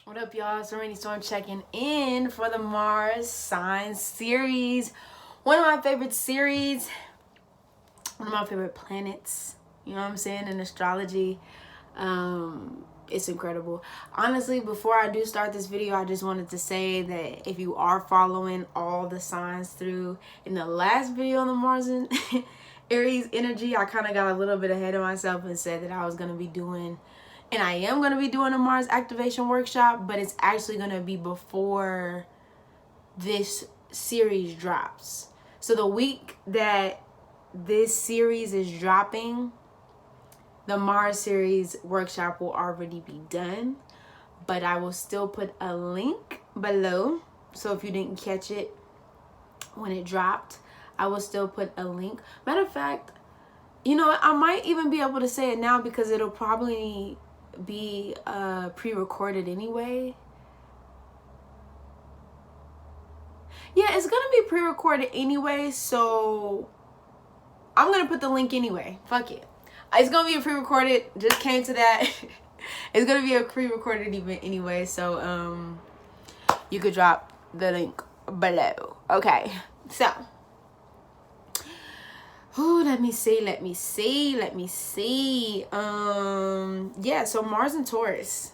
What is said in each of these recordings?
What up, y'all? It's Araneae Storm checking in for the Mars Signs series. One of my favorite series, one of my favorite planets, you know what I'm saying, in astrology. It's incredible. Honestly, before I do start this video, I just wanted to say that if you are following all the signs through in the last video on the Mars and Aries energy, I kind of got a little bit ahead of myself and said that I was going to be doing, and I am going to be doing a Mars activation workshop, but it's actually going to be before this series drops. So the week that this series is dropping, the Mars series workshop will already be done, but I will still put a link below. So if you didn't catch it when it dropped, I will still put a link. Matter of fact, you know what? I might even be able to say it now because it'll probably be pre-recorded anyway. Yeah, it's gonna be pre-recorded anyway, so I'm gonna put the link anyway. Fuck it. It's gonna be a pre-recorded. Just came to that. It's gonna be a pre-recorded event anyway, so you could drop the link below. Okay, so let me see. Yeah, so Mars and Taurus.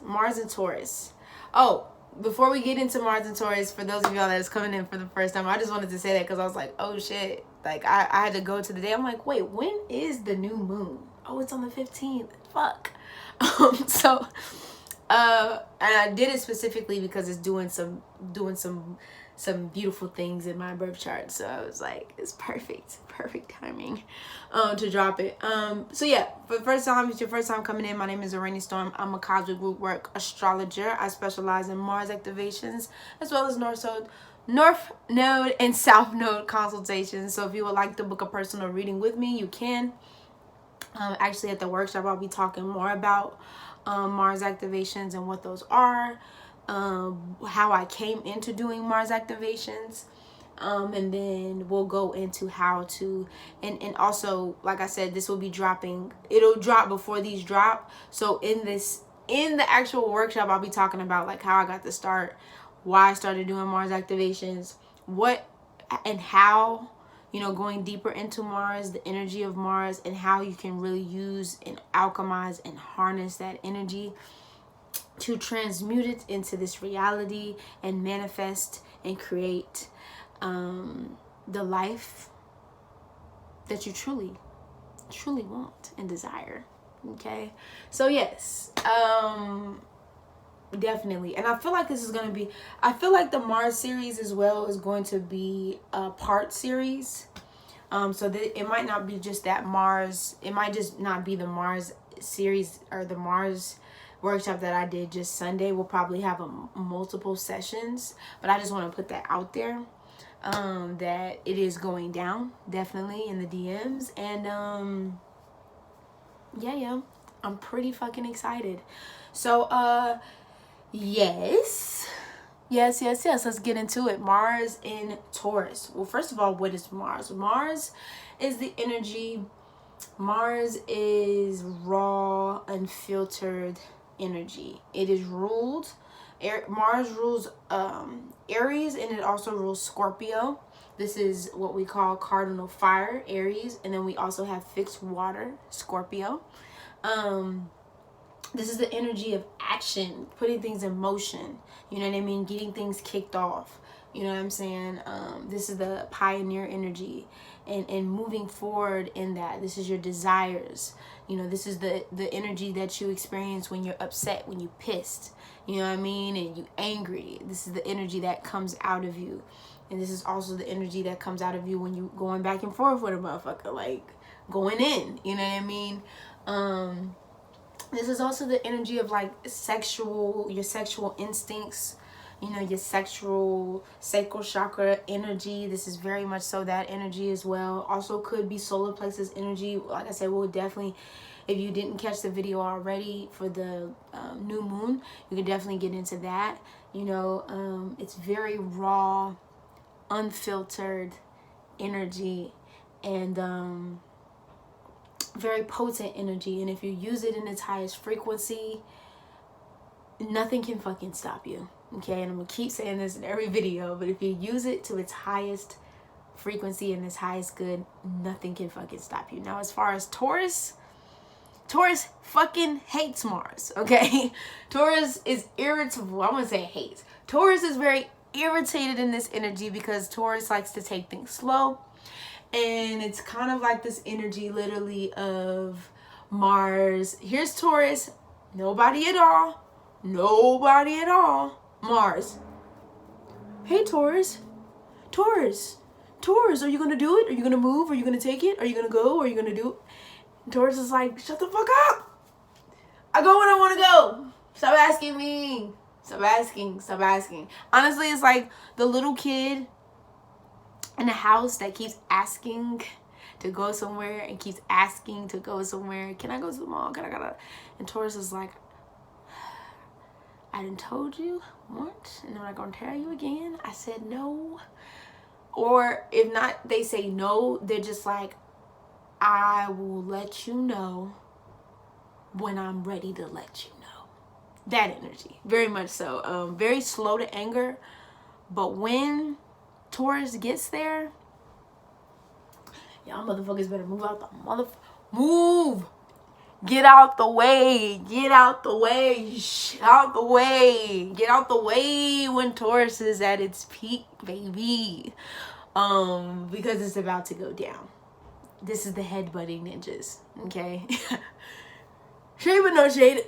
Oh, before we get into Mars and Taurus, for those of y'all that is coming in for the first time, I just wanted to say that because I was like, oh shit. Like, I had to go to the day. I'm like, wait, when is the new moon? Oh, it's on the 15th. Fuck. And I did it specifically because it's doing some beautiful things in my birth chart. So I was like, it's perfect timing to drop it. So yeah, for the first time, if it's your first time coming in, my name is Araneae Storm. I'm a Cosmic Rootwork astrologer. I specialize in Mars activations as well as North Node and South Node consultations. So if you would like to book a personal reading with me, you can. Actually, at the workshop, I'll be talking more about Mars activations and what those are, how I came into doing Mars activations, and then we'll go into how to, and also, like I said, this will be dropping, it'll drop before these drop. So in the actual workshop, I'll be talking about like how I got to start, why I started doing Mars activations, what and how, you know, going deeper into Mars, the energy of Mars, and how you can really use and alchemize and harness that energy to transmute it into this reality and manifest and create the life that you truly want and desire. Okay, so yes, definitely. And I feel like this is going to be, I feel like the Mars series as well is going to be a part series. So that it might not be just that Mars, it might just not be the Mars series or the Mars workshop that I did just Sunday. We'll probably have multiple sessions, but I just want to put that out there, that it is going down definitely in the DMs. And yeah, I'm pretty fucking excited. So yes, let's get into it. Mars in Taurus. Well, first of all, what is Mars? Mars is the energy. Mars is raw, unfiltered energy. It is ruled, Mars rules Aries, and it also rules Scorpio. This is what we call cardinal fire, Aries, and then we also have fixed water, Scorpio. This is the energy of action, putting things in motion, you know what I mean, getting things kicked off, you know what I'm saying. This is the pioneer energy, and moving forward in that. This is your desires, you know, this is the energy that you experience when you're upset, when you're pissed, you know what I mean, and you angry. This is the energy that comes out of you. And this is also the energy that comes out of you when you going back and forth with a motherfucker, like going in, you know what I mean. This is also the energy of like your sexual instincts, you know, your sacral chakra energy. This is very much so that energy as well. Also could be solar plexus energy. Like I said, we'll definitely, if you didn't catch the video already for the new moon, you can definitely get into that. You know, it's very raw, unfiltered energy, and very potent energy. And if you use it in its highest frequency, nothing can fucking stop you. Okay, and I'm gonna keep saying this in every video, but if you use it to its highest frequency and its highest good, nothing can fucking stop you. Now, as far as Taurus fucking hates Mars, okay? Taurus is irritable. I wouldn't say hates. Taurus is very irritated in this energy because Taurus likes to take things slow. And it's kind of like this energy literally of Mars. Here's Taurus. Nobody at all. Nobody at all. Mars. Hey, Taurus. Taurus. Taurus, are you going to do it? Are you going to move? Are you going to take it? Are you going to go? Are you going to do it? And Taurus is like, shut the fuck up. I go when I want to go. Stop asking me. Stop asking. Stop asking. Honestly, it's like the little kid in the house that keeps asking to go somewhere and keeps asking to go somewhere. Can I go to the mall? And Taurus is like, I done told you once and I'm not going to tell you again. I said no. Or if not, they say no. They're just like, I will let you know when I'm ready to let you know. That energy. Very much so. Very slow to anger. But when Taurus gets there, y'all motherfuckers better move out the move. Get out the way. Get out the way. Out the way. Get out the way when Taurus is at its peak, baby. Because it's about to go down. This is the headbutting ninjas. Okay. Shade but no shade.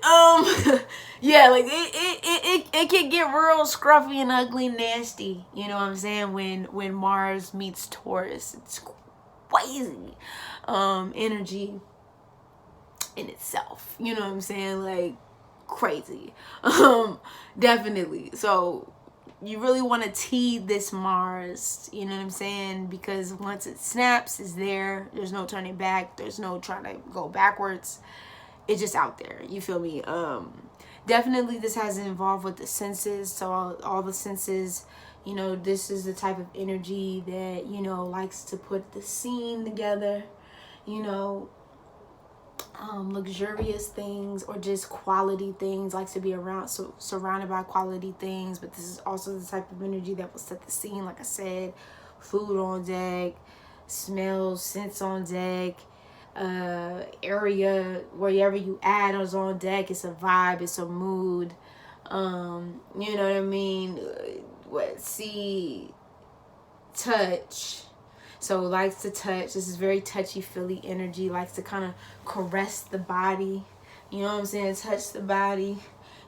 Yeah, like it can get real scruffy and ugly and nasty. You know what I'm saying? When Mars meets Taurus, it's crazy energy in itself. You know what I'm saying? Like crazy. Definitely. So you really want to teed this Mars, you know what I'm saying? Because once it snaps, it's there. There's no turning back. There's no trying to go backwards. It's just out there. You feel me? Definitely this has involved with the senses. So all the senses, you know, this is the type of energy that, you know, likes to put the scene together, you know, luxurious things or just quality things, likes to be around, so surrounded by quality things. But this is also the type of energy that will set the scene. Like I said, food on deck, smells, scents on deck, area, wherever you add is on deck. It's a vibe, it's a mood. You know what I mean? See, touch. So likes to touch. This is very touchy-feely energy. Likes to kind of caress the body. You know what I'm saying? Touch the body.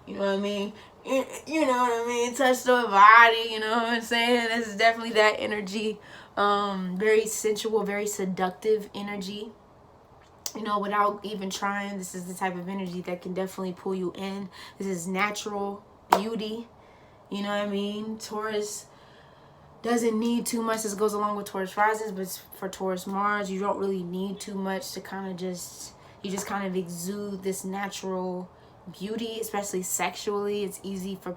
You know what I mean? You know what I mean? Touch the body. You know what I'm saying? This is definitely that energy. Very sensual, very seductive energy. You know, without even trying, this is the type of energy that can definitely pull you in. This is natural beauty. You know what I mean? Taurus doesn't need too much. This goes along with Taurus rises, but for Taurus Mars, you don't really need too much to kind of just, you just kind of exude this natural beauty, especially sexually. It's easy for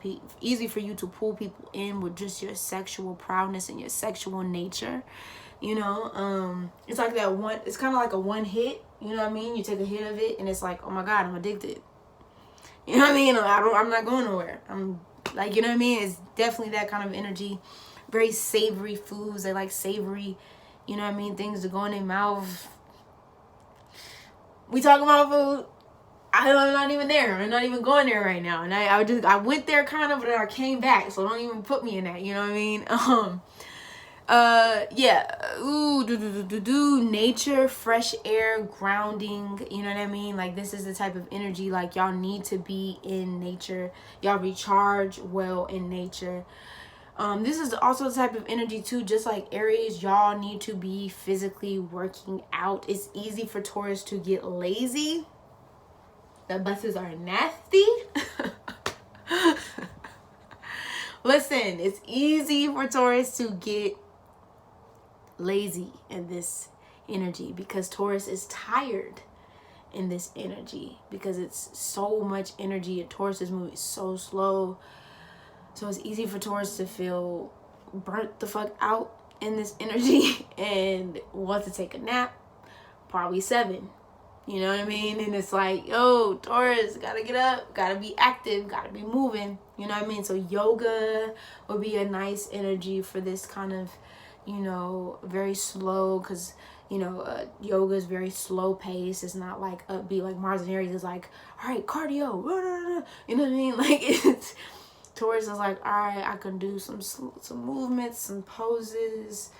you to pull people in with just your sexual prowess and your sexual nature. You know, it's like that one, it's kind of like a one hit, you know what I mean? You take a hit of it and it's like, oh my God, I'm addicted. You know what I mean? I'm not going nowhere. I'm like, you know what I mean? It's definitely that kind of energy. Very savory foods. They like savory, you know what I mean? Things to go in their mouth. We talking about food. I'm not even there. I'm not even going there right now. And I went there kind of, but I came back. So don't even put me in that. You know what I mean? Yeah. Nature, fresh air, grounding. You know what I mean? Like this is the type of energy. Like y'all need to be in nature. Y'all recharge well in nature. This is also the type of energy too, just like Aries, y'all need to be physically working out. It's easy for Taurus to get lazy. The buses are nasty. Listen, it's easy for Taurus to get lazy in this energy because Taurus is tired in this energy because it's so much energy and Taurus is moving so slow. So it's easy for Taurus to feel burnt the fuck out in this energy and want to take a nap. Probably 7. You know what I mean? And it's like, yo, Taurus, gotta get up, gotta be active, gotta be moving. You know what I mean? So yoga would be a nice energy for this kind of, you know, very slow, because, you know, yoga is very slow paced. It's not like upbeat like Mars and Aries is like, all right, cardio. You know what I mean? Like, it's Taurus is like, all right, I can do some movements, some poses,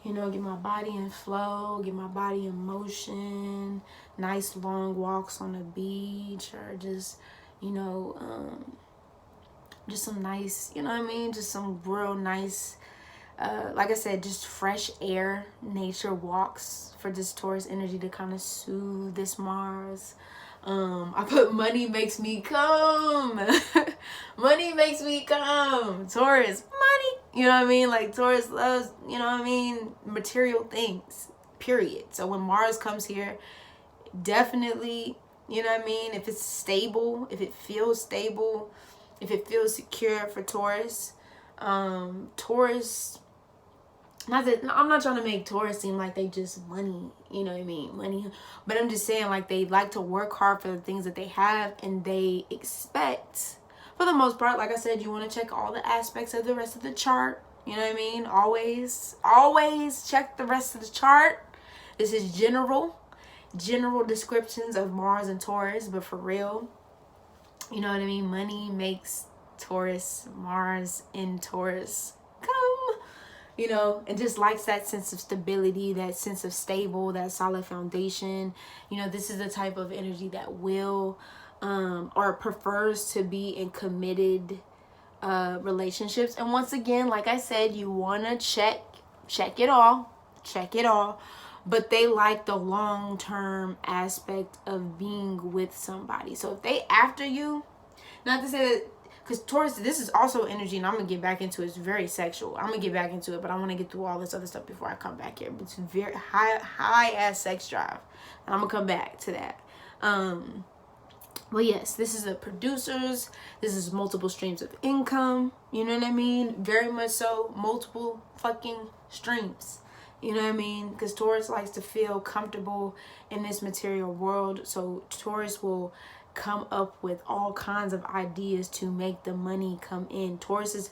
you know, get my body in flow, get my body in motion, nice long walks on the beach, or just, you know, just some nice, you know what I mean? Just some real nice, like I said, just fresh air, nature walks for this Taurus energy to kind of soothe this Mars. I put money makes me come. Money makes me come. Taurus, money. You know what I mean? Like Taurus loves, you know what I mean, material things, period. So when Mars comes here, definitely, you know what I mean, if it's stable, if it feels stable, if it feels secure for Taurus, Taurus, not that I'm not trying to make Taurus seem like they just money, you know what I mean, money, but I'm just saying, like, they like to work hard for the things that they have, and they expect, for the most part, like I said, you want to check all the aspects of the rest of the chart. You know what I mean? Always check the rest of the chart. This is general descriptions of Mars and Taurus, but for real, you know what I mean? Money makes Taurus, Mars in Taurus come. You know, and just likes that sense of stability, that sense of stable, that solid foundation. You know, this is the type of energy that will or prefers to be in committed relationships. And once again, like I said, you want to check it all, but they like the long-term aspect of being with somebody. So if they after you, not to say that, because Taurus, this is also energy, and I'm going to get back into it. It's very sexual. I'm going to get back into it, but I want to get through all this other stuff before I come back here. It's very high-ass sex drive, and I'm going to come back to that. But yes, this is the producers. This is multiple streams of income. You know what I mean? Very much so. Multiple fucking streams. You know what I mean? Because Taurus likes to feel comfortable in this material world. So Taurus will come up with all kinds of ideas to make the money come in.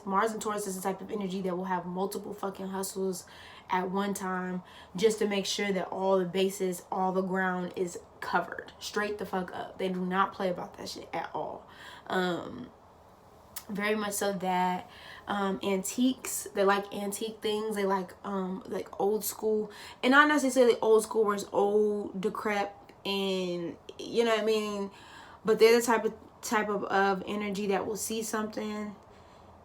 Mars and Taurus is the type of energy that will have multiple fucking hustles at one time, just to make sure that all the bases, all the ground is covered straight the fuck up. They do not play about that shit at all. Very much so that antiques, they like antique things, they like old school, and not necessarily old school where it's old, decrepit, and you know what I mean, but they're the type of energy that will see something,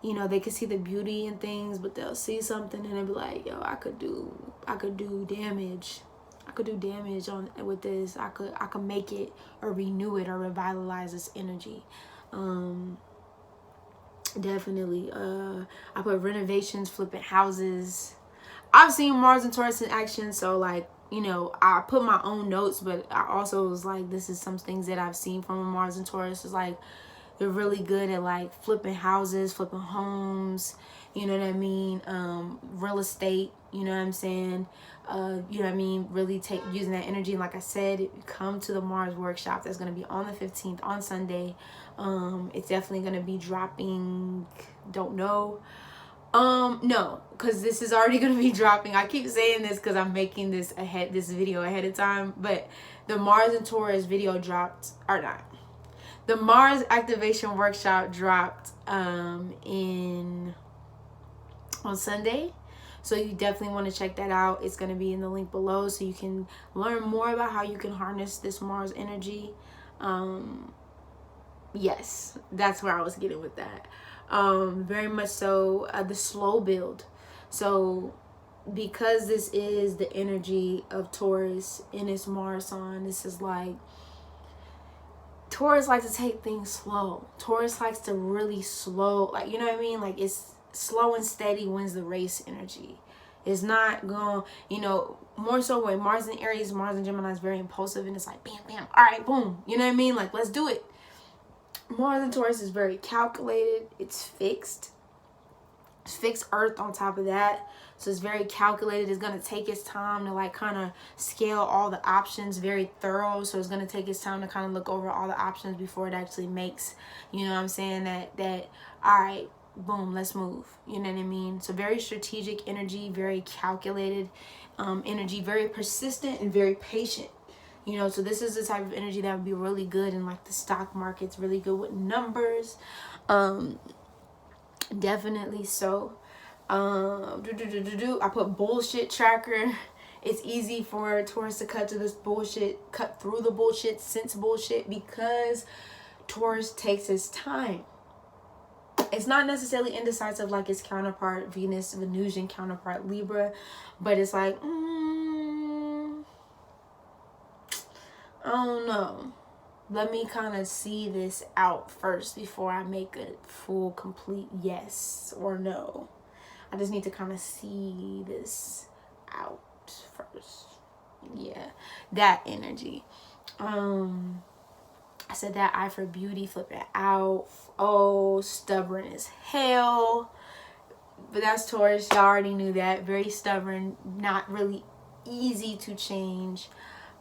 you know, they can see the beauty in things, but they'll see something and they'll be like, yo, I could do damage on with this. I could make it or renew it or revitalize this energy. Definitely. I put renovations, flipping houses. I've seen Mars and Taurus in action, so like, you know, I put my own notes, but I also was like, this is some things that I've seen from Mars and Taurus. Is like, they're really good at like flipping houses, flipping homes, you know what I mean? Real estate, you know what I'm saying? You know what I mean? Really using that energy. And like I said, come to the Mars workshop. That's going to be on the 15th on Sunday. It's definitely going to be dropping. Don't know. No, because this is already going to be dropping. I keep saying this because I'm making this video ahead of time, but the Mars and Taurus video dropped, or not. The Mars activation workshop dropped on Sunday. So you definitely want to check that out. It's going to be in the link below so you can learn more about how you can harness this Mars energy. Yes, that's where I was getting with that. Very much so the slow build. So because this is the energy of Taurus in its Mars sign, this is like, Taurus likes to take things slow. Taurus likes to really slow, like, you know what I mean? Like, it's slow and steady wins the race energy. It's not going, you know, more so when Mars and Aries, Mars and Gemini is very impulsive, and it's like, bam, bam, all right, boom. You know what I mean? Like, let's do it. Mars and Taurus is very calculated. It's fixed. fixed earth on top of that. So it's very calculated. It's going to take its time to like kind of scale all the options, very thorough. So it's going to take its time to kind of look over all the options before it actually makes, you know what I'm saying, that all right, boom, let's move. You know what I mean? So very strategic energy, very calculated energy, very persistent and very patient. You know, so this is the type of energy that would be really good in like the stock markets, really good with numbers. Definitely so. I put bullshit tracker. It's easy for Taurus to cut through the bullshit, sense bullshit, because Taurus takes its time. It's not necessarily indecisive like its counterpart, Venus, Venusian counterpart, Libra, but it's like, I don't know. Let me kind of see this out first before I make a full, complete yes or no. I just need to kind of see this out first. Yeah, that energy. I said that eye for beauty, flip it out. Oh, stubborn as hell. But that's Taurus. Y'all already knew that. Very stubborn, not really easy to change.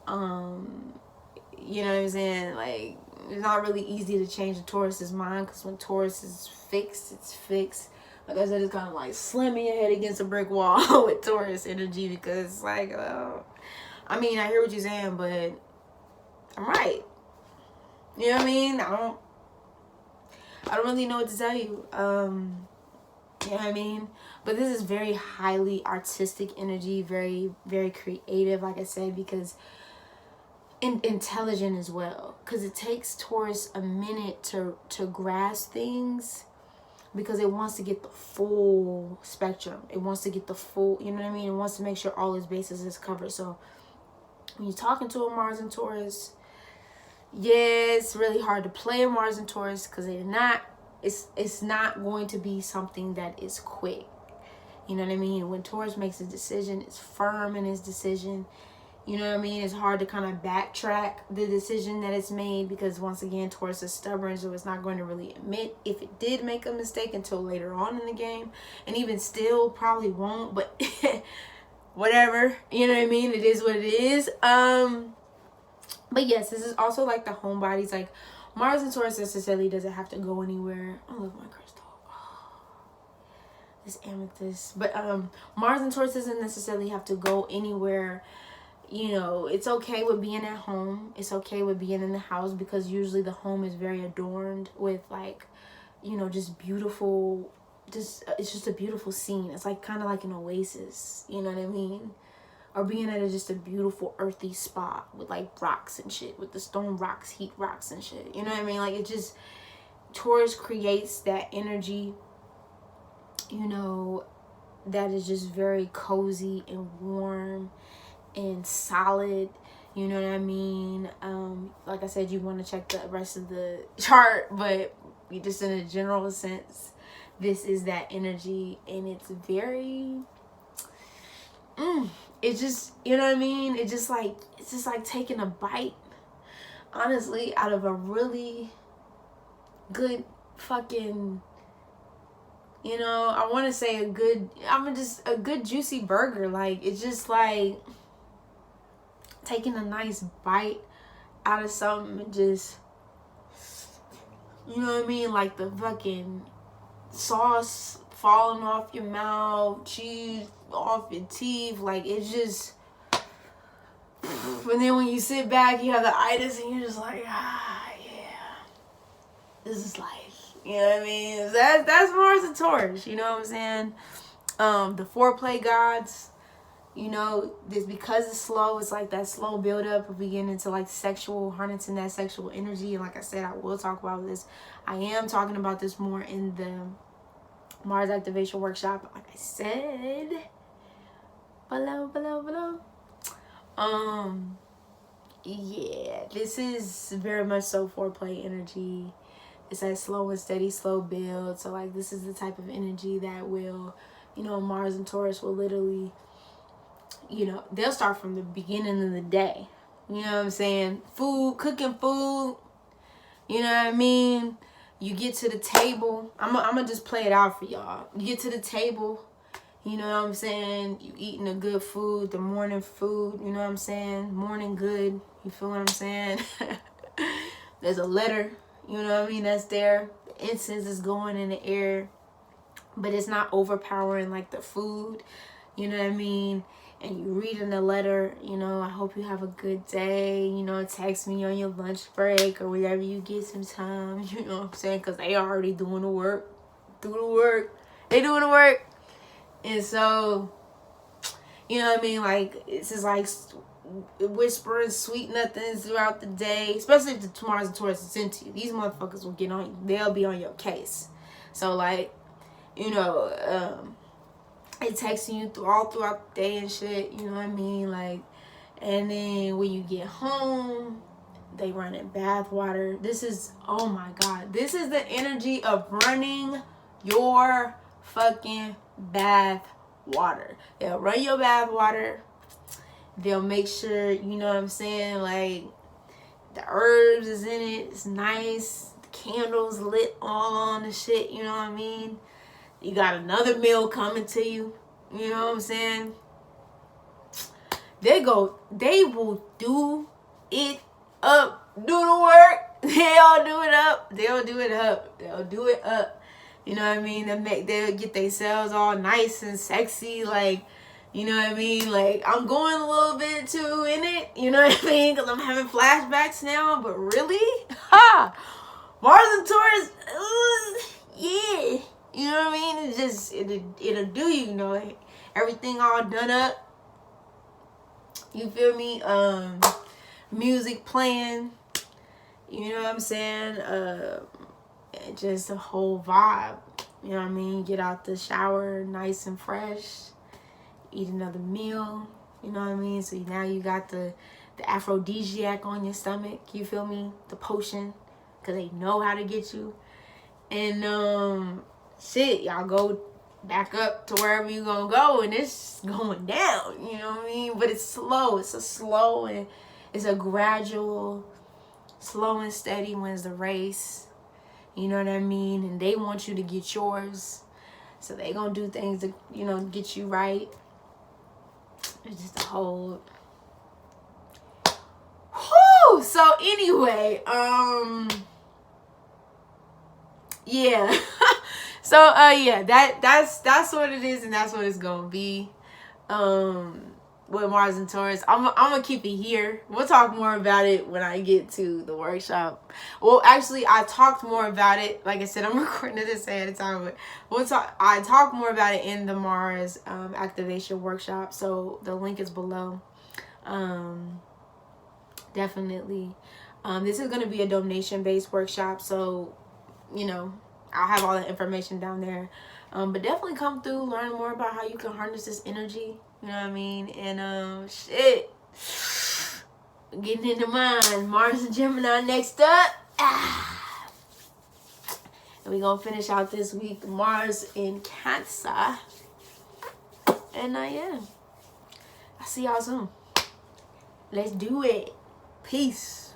You know what I'm saying? Like, it's not really easy to change a Taurus's mind, because when Taurus is fixed, it's fixed. Like I said, it's kind of like slamming your head against a brick wall with Taurus energy, because it's like, I mean, I hear what you're saying, but I'm right. You know what I mean? I don't really know what to tell you. You know what I mean? But this is very highly artistic energy, very, very creative, like I said, because intelligent as well, because it takes Taurus a minute to grasp things, because it wants to get the full spectrum. It wants to get the full, you know what I mean? It wants to make sure all its bases is covered. So when you're talking to a Mars and Taurus, yeah, it's really hard to play a Mars and Taurus, because it's not going to be something that is quick. You know what I mean? When Taurus makes a decision, it's firm in his decision. You know what I mean? It's hard to kind of backtrack the decision that it's made, because once again, Taurus is stubborn, so it's not going to really admit if it did make a mistake until later on in the game. And even still, probably won't, but whatever. You know what I mean? It is what it is. But yes, this is also like the homebodies. Like, Mars and Taurus necessarily doesn't have to go anywhere. I love my crystal. Oh, this amethyst. But Mars and Taurus doesn't necessarily have to go anywhere. You know, it's okay with being at home. It's okay with being in the house, because usually the home is very adorned with, like, you know, just beautiful, it's just a beautiful scene. It's like kind of like an oasis, you know what I mean? Or being at just a beautiful earthy spot with like rocks and shit, with the stone rocks, heat rocks and shit. You know what I mean? Like, it just, Taurus creates that energy, you know, that is just very cozy and warm and solid. You know what I mean? Like I said, you want to check the rest of the chart, but just in a general sense, this is that energy, and it's very it's just, you know what I mean? It's just like taking a bite, honestly, out of a really good fucking, you know, I want to say a good juicy burger. Like, it's just like taking a nice bite out of something and just, you know what I mean? Like the fucking sauce falling off your mouth, cheese off your teeth. Like, it's just, and then when you sit back, you have the itis and you're just like, yeah, this is life. You know what I mean? That's Mars and Taurus, you know what I'm saying? The foreplay gods, you know, this, because it's slow, it's like that slow build up of beginning to like harnessing that sexual energy. And like I said, I will talk about this. I am talking about this more in the Mars activation workshop, like I said, below. Yeah, this is very much so foreplay energy. It's that slow and steady, slow build. So like, this is the type of energy that will, you know, Mars and Taurus will literally, you know, they'll start from the beginning of the day. You know what I'm saying? Cooking food. You know what I mean? you get to the table. I'm gonna just play it out for y'all. You get to the table, you know what I'm saying? You eating the good food, the morning food, you know what I'm saying? Morning good, you feel what I'm saying? There's a letter, you know what I mean, that's there. The incense is going in the air, but it's not overpowering like the food, you know what I mean? And you reading the letter, you know, I hope you have a good day, you know, text me on your lunch break or whenever you get some time, you know what I'm saying? Because they already doing the work, they doing the work. And so, you know what I mean? Like, it's just like whispering sweet nothings throughout the day, especially if the Mars and Taurus is into you. These motherfuckers will get on you. They'll be on your case. So, like, you know, it texting you throughout the day and shit, you know what I mean? Like, and then when you get home, they running bath water. This is, oh my God, this is the energy of running your fucking bath water. They'll run your bath water. They'll make sure, you know what I'm saying, like, the herbs is in it. It's nice. The candles lit all on the shit, you know what I mean? You got another meal coming to you. You know what I'm saying? They will do it up. Do the work. They'll do it up. They'll do it up. They'll do it up. You know what I mean? They'll get themselves all nice and sexy. Like, you know what I mean? Like, I'm going a little bit too in it. You know what I mean? Because I'm having flashbacks now. But really? Ha! Mars and Taurus. Yeah. You know what I mean? It's just, it'll do you, you know, everything all done up. You feel me? Music playing. You know what I'm saying? Just a whole vibe. You know what I mean? Get out the shower nice and fresh. Eat another meal. You know what I mean? So now you got the aphrodisiac on your stomach. You feel me? The potion. Because they know how to get you. And, shit, y'all go back up to wherever you gonna go, and it's going down, you know what I mean? But it's slow. It's a slow and it's a gradual, slow and steady wins the race. You know what I mean? And they want you to get yours, so they gonna do things to, you know, get you right. It's just a whole. Whew! So anyway, yeah. So yeah, that's what it is, and that's what it's gonna be. With Mars and Taurus, I'm gonna keep it here. We'll talk more about it when I get to the workshop. Well, actually, I talked more about it. Like I said, I'm recording this ahead of time, but I talk more about it in the Mars activation workshop. So the link is below. Definitely. This is gonna be a donation-based workshop, so you know, I'll have all the information down there. But definitely come through, learn more about how you can harness this energy. You know what I mean? And shit. Getting into mine. Mars and Gemini next up. And we're gonna finish out this week. Mars in Cancer. And yeah. I'll see y'all soon. Let's do it. Peace.